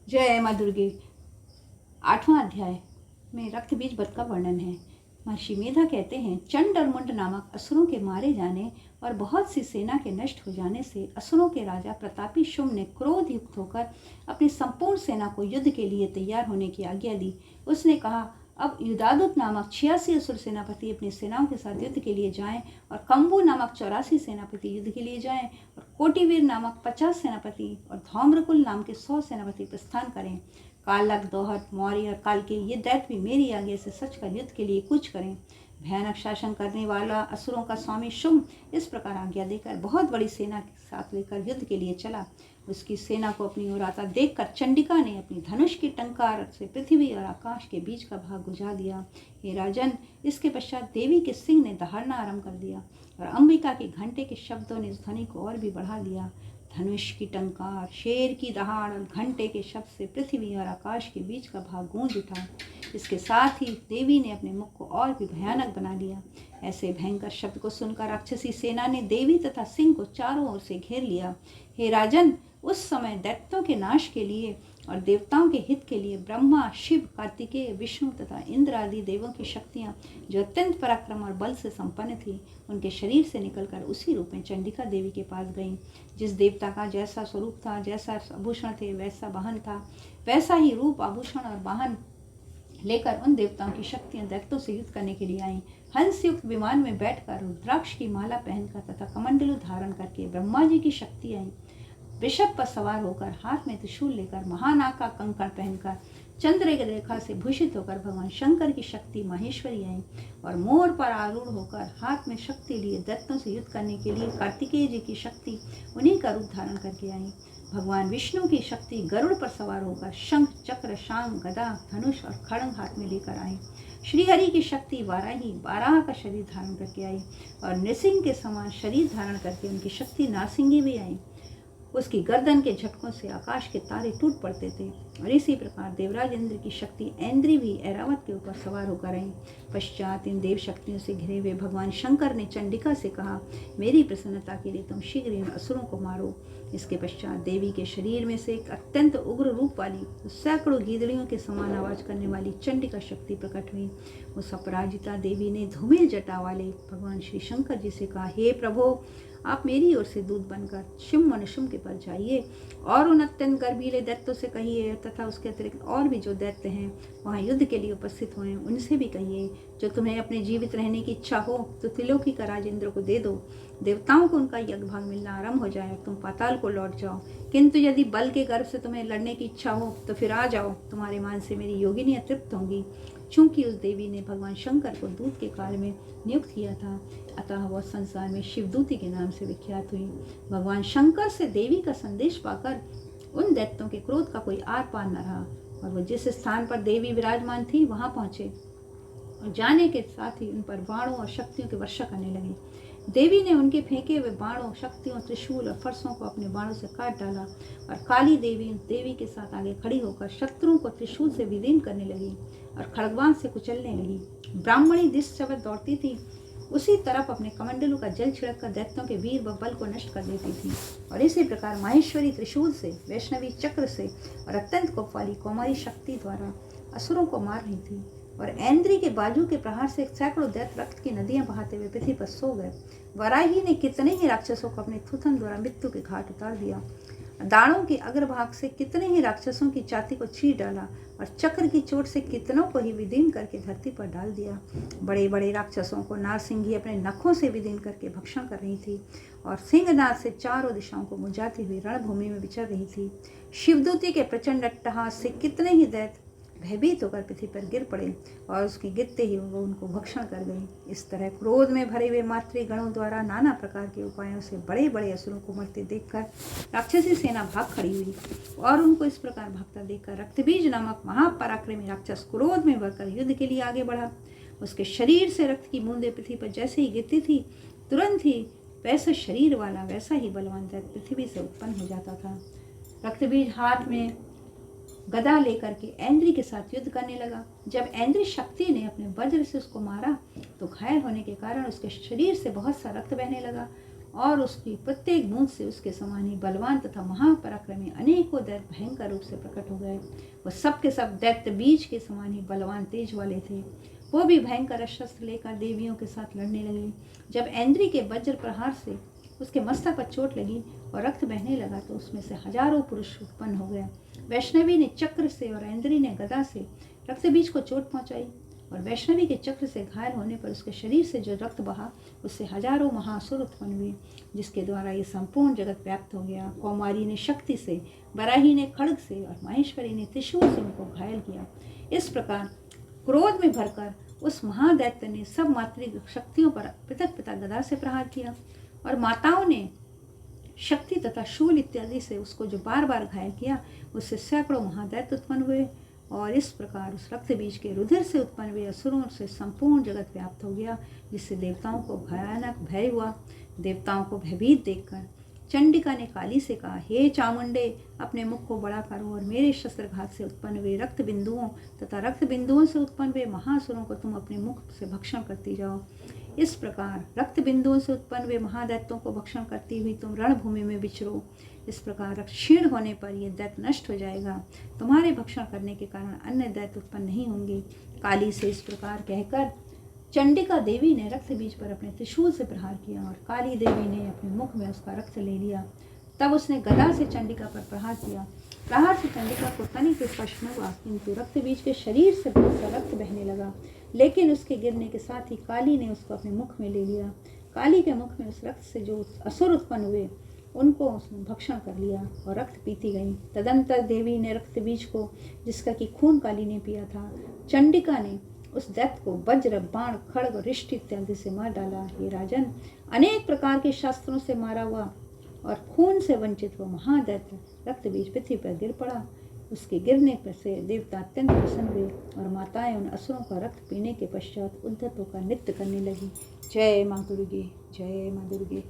जय माँ दुर्गे। 8वां अध्याय में रक्त बीज वध का वर्णन है। महर्षि मेधा कहते हैं, चंड और मुंड नामक असुरों के मारे जाने और बहुत सी सेना के नष्ट हो जाने से असुरों के राजा प्रतापी शुम्भ ने क्रोध युक्त होकर अपनी संपूर्ण सेना को युद्ध के लिए तैयार होने की आज्ञा दी। उसने कहा, अब युधादुत नामक 86 असुर सेनापति अपनी सेनाओं के साथ युद्ध के लिए जाएं और कंबू नामक 84 सेनापति युद्ध के लिए जाएं और कोटिवीर नामक 50 सेनापति और धौम्रकुल नाम के 100 सेनापति प्रस्थान करें। कालक, दोहत, मौर्य और काल के ये दैत्य भी मेरी आज्ञा से सच कर युद्ध के लिए कूच करें। भयानक शासन करने वाला असुरों का स्वामी शुम्भ इस प्रकार आज्ञा देकर बहुत बड़ी सेना के साथ लेकर युद्ध के लिए चला। उसकी सेना को अपनी ओर आता देखकर चंडिका ने अपनी धनुष की टंकार से पृथ्वी और आकाश के बीच का भाग बुझा दिया। हे राजन, इसके पश्चात देवी के सिंह ने दहाड़ना आरंभ कर दिया और अंबिका के घंटे के शब्दों ने इस ध्वनि को और भी बढ़ा दिया। धनुष की टंकार, शेर की दहाड़ और घंटे के शब्द से पृथ्वी और आकाश के बीच का भाग गूंज उठा। इसके साथ ही देवी ने अपने मुख को और भी भयानक बना लिया। ऐसे भयंकर शब्द को सुनकर राक्षसी सेना ने देवी तथा सिंह को चारों ओर से घेर लिया। हे राजन, उस समय दैत्यों के नाश के लिए और देवताओं के हित के लिए ब्रह्मा, शिव, कार्तिकेय, विष्णु तथा इंद्र आदि देवों की शक्तियाँ जो अत्यंत पराक्रम और बल से संपन्न थी, उनके शरीर से निकलकर उसी रूप में चंडिका देवी के पास गईं। जिस देवता का जैसा स्वरूप था, जैसा आभूषण थे, वैसा वाहन था, वैसा ही रूप, आभूषण और वाहन लेकर उन देवताओं की शक्तियां दैत्यों से युद्ध करने के लिए आईं। हंस युक्त विमान में बैठकर, रुद्राक्ष की माला पहनकर तथा कमंडलू धारण करके ब्रह्मा जी की शक्ति आई। वृषभ पर सवार होकर, हाथ में त्रिशूल लेकर, महानाग का कंकण पहनकर, चंद्र रेखा से भूषित होकर भगवान शंकर की शक्ति माहेश्वरी आई और मोर पर आरूढ़ होकर हाथ में शक्ति लिए दैत्यों से युद्ध करने के लिए कार्तिकेय जी की शक्ति उन्हीं का रूप धारण करके आई। भगवान विष्णु की शक्ति गरुड़ पर सवार होकर शंख, चक्र, शांग, गदा, धनुष और खड्ग हाथ में लेकर आई। श्रीहरि की शक्ति वाराही बारह का शरीर धारण करके आई और नृसिंह के समान शरीर धारण करके उनकी शक्ति नारसिंगी भी आई। उसकी गर्दन के झटकों से आकाश के तारे टूट पड़ते थे। और इसी प्रकार देवराज इंद्र की शक्ति ऐन्द्री भी ऐरावत के ऊपर सवार होकर आई। पश्चात इन देव शक्तियों से घिरे हुए भगवान शंकर ने चंडिका से कहा, मेरी प्रसन्नता के लिए तुम शीघ्र इन असुरों को मारो। इसके पश्चात देवी के शरीर में से एक अत्यंत उग्र रूप वाली, सैकड़ों गीदड़ियों के समान आवाज करने वाली चंडिका शक्ति प्रकट हुई। उस अपराजिता देवी ने धूमिल जटा वाले भगवान श्री शंकर जी से कहा, हे प्रभु, आप मेरी ओर से दूत बनकर शुम्भ और निशुम्भ के पास जाइए और उन अत्यंत गर्वीले दैत्यों से कहिए तथा उसके अतिरिक्त और भी जो दैत्य हैं वहाँ युद्ध के लिए उपस्थित हुए हैं, उनसे भी कहिए, जो तुम्हें अपने जीवित रहने की इच्छा हो तो त्रिलोकी का राज इंद्र को दे दो। देवताओं को उनका यज्ञ भाग मिलना आरंभ हो जाए, तुम पाताल को लौट जाओ। किंतु यदि बल के गर्भ से तुम्हें लड़ने की इच्छा हो तो फिर आ जाओ, तुम्हारे मान से मेरी योगिनियाँ तृप्त होंगी। चूंकि उस देवी ने भगवान शंकर को दूत के कार्य में नियुक्त किया था, अतः वह संसार में शिवदूती के नाम से विख्यात हुई। भगवान शंकर से देवी का संदेश पाकर उन दैत्यों के क्रोध का कोई आर पार न रहा और वो जिस स्थान पर देवी विराजमान थी वहां पहुंचे और जाने के साथ ही उन पर बाणों और शक्तियों की वर्षा करने लगे। देवी ने उनके फेंके हुए बाणों, शक्तियों, त्रिशूल और फरसों को अपने बाणों से काट डाला और काली देवी के साथ आगे खड़ी होकर शत्रुओं को त्रिशूल से विलीन करने लगी और खड़गवान से कुचलने लगी। ब्राह्मणी जिस तरफ दौड़ती थी उसी तरफ अपने कमंडलों का जल छिड़क कर दैत्यों के वीर व बल को नष्ट कर देती थी। और इसी प्रकार माहेश्वरी त्रिशूल से, वैष्णवी चक्र से और अत्यंत कोप वाली कौमारी शक्ति द्वारा असुरों को मार रही थी। और ऐन्द्री के बाजू के प्रहार से सैकड़ों दैत्य रक्त की नदियां बहाते हुए पृथ्वी पर सो गए। वराही ने कितने ही राक्षसों को अपने थूथन द्वारा मृत्यु के घाट उतार दिया। दाणों के अग्रभाग से कितने ही राक्षसों की छाती को चीर डाला और चक्र की चोट से कितनों को ही विदीन करके धरती पर डाल दिया। बड़े बड़े राक्षसों को नारसिंगी अपने नखों से विदीन करके भक्षण कर रही थी और सिंहनाद से चारों दिशाओं को मुझाती हुई रणभूमि में विचर रही थी। शिवदूती के प्रचंड अट्टहास से कितने ही दैत्य भयभीत होकर पृथ्वी पर गिर पड़े और उसके गिरते ही वो उनको भक्षण कर गई। इस तरह क्रोध में भरे हुए मातृगणों द्वारा नाना प्रकार के उपायों से बड़े बड़े असुरों को मरते देखकर राक्षसी सेना भाग खड़ी हुई और उनको इस प्रकार भागता देखकर रक्तबीज नामक महापराक्रमी राक्षस क्रोध में भरकर युद्ध के लिए आगे बढ़ा। उसके शरीर से रक्त की बूंदें पृथ्वी पर जैसे ही गिरती थी, तुरंत ही वैसा शरीर वाला वैसा ही बलवान दैत्य पृथ्वी से उत्पन्न हो जाता था। रक्तबीज हाथ में गदा लेकर के ऐन्द्री के साथ युद्ध करने लगा। जब ऐन्द्री शक्ति ने अपने वज्र से उसको मारा तो घायल होने के कारण उसके शरीर से बहुत सा रक्त बहने लगा और उसकी प्रत्येक बूंद से उसके समान ही बलवान तथा महापराक्रमी अनेकों दैत्य भयंकर रूप से प्रकट हो गए। वह सब के सब दैत्य बीज के समान ही बलवान तेज वाले थे। वो भी भयंकर शस्त्र लेकर देवियों के साथ लड़ने लगे। जब ऐन्द्री के वज्र प्रहार से उसके मस्तक पर चोट लगी और रक्त बहने लगा तो उसमें से हजारों पुरुष उत्पन्न हो गए। वैष्णवी ने चक्र से और ऐन्द्री ने गदा से रक्त बीज को चोट पहुंचाई और वैष्णवी के चक्र से घायल होने पर उसके शरीर से जो रक्त बहा उससे हजारों महासुर उत्पन्न हुए, जिसके द्वारा ये संपूर्ण जगत व्याप्त हो गया। कौमारी ने शक्ति से, बराही ने खड्ग से और माहेश्वरी ने त्रिशूल से उनको घायल किया। इस प्रकार क्रोध में भरकर उस महादैत्य ने सब मातृ शक्तियों पर पृथक पृथक गदा से प्रहार किया और माताओं ने शक्ति तथा शूल इत्यादि से उसको जो बार बार घायल किया, उससे सैकड़ों महादैत्य उत्पन्न हुए। और इस प्रकार उस रक्त बीज के रुधिर से उत्पन्न हुए असुरों से संपूर्ण जगत व्याप्त हो गया, जिससे देवताओं को भयानक भय हुआ। देवताओं को भयभीत देखकर चंडिका ने काली से कहा, हे चामुंडे, अपने मुख को बड़ा करो और मेरे शस्त्रघात से उत्पन्न हुए रक्त बिंदुओं तथा रक्त बिंदुओं से उत्पन्न हुए महासुरों को तुम अपने मुख से भक्षण करती जाओ। इस प्रकार रक्त बिंदुओं से उत्पन्न हुए महादैत्यों को भक्षण करती हुई तुम रणभूमि में विचरो। इस प्रकार क्षीण होने पर यह दैत्य नष्ट हो जाएगा। तुम्हारे भक्षण करने के कारण अन्य दैत्य उत्पन्न नहीं होंगे। काली से इस प्रकार कहकर चंडिका देवी ने रक्त बीज पर अपने त्रिशूल से प्रहार किया और काली देवी ने अपने मुख में उसका रक्त ले लिया। तब उसने गदा से चंडिका पर प्रहार किया। प्रहार से चंडिका को तनिक स्पर्श न हुआ, किंतु रक्त बीज के शरीर से बहुत सा रक्त बहने लगा। लेकिन उसके गिरने के साथ ही काली ने उसको अपने मुख में ले लिया। काली के मुख में उस रक्त से जो असुर उत्पन्न हुए उनको उसने भक्षण कर लिया और रक्त पीती गई। तदंतर देवी ने रक्त बीज को, जिसका कि खून काली ने पिया था, चंडिका ने उस दैत्य को वज्र, बाण, खड्ग, रिष्टि इत्यादि से मार डाला। हे राजन, अनेक प्रकार के शास्त्रों से मारा हुआ और खून से वंचित हुआ महादैत्य रक्त बीज पृथ्वी पर गिर पड़ा। उसके गिरने पर से देवता अत्यंत प्रसन्न हुए और माताएं उन असुरों का रक्त पीने के पश्चात उद्धत होकर नृत्य करने लगी। जय माँ दुर्गे, जय माँ दुर्गे।